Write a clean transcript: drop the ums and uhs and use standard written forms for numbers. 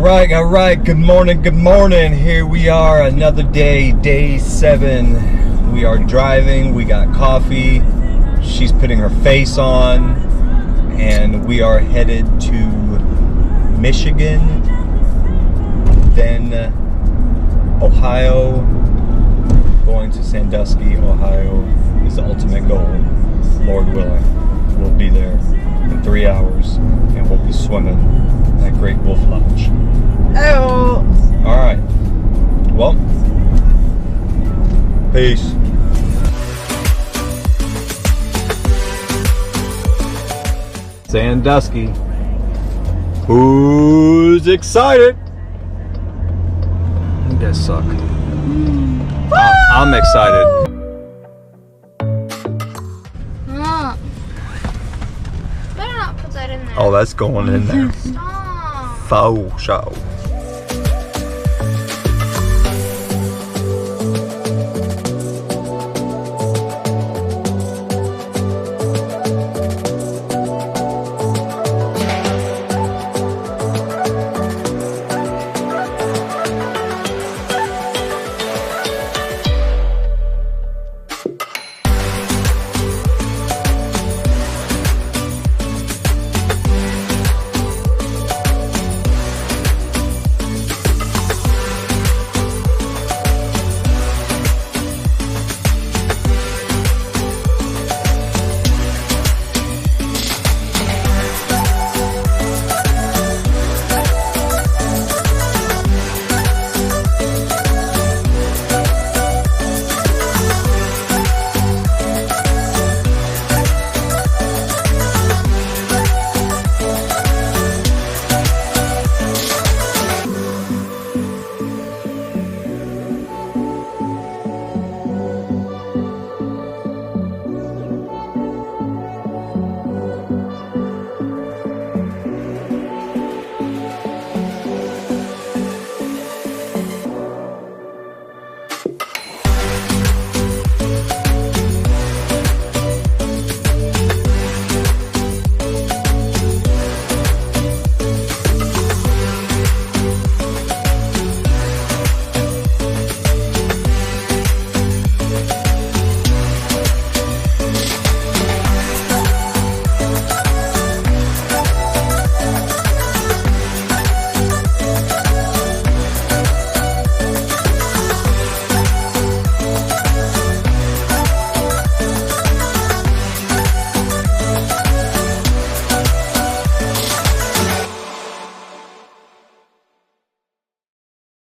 All right. Good morning. Here we are, another day, day 7. We are driving. We got coffee. She's putting her face on, and we are headed to Michigan, then Ohio. Going to Sandusky, Ohio is the ultimate goal. Lord willing, we'll be there in 3 hours, and we'll be swimming at Great Wolf Lodge. Oh. All right. Well, peace. Sandusky. Who's excited? You guys suck. I'm excited. Better not put that in there. Oh, that's going in there. Stop. Faux show.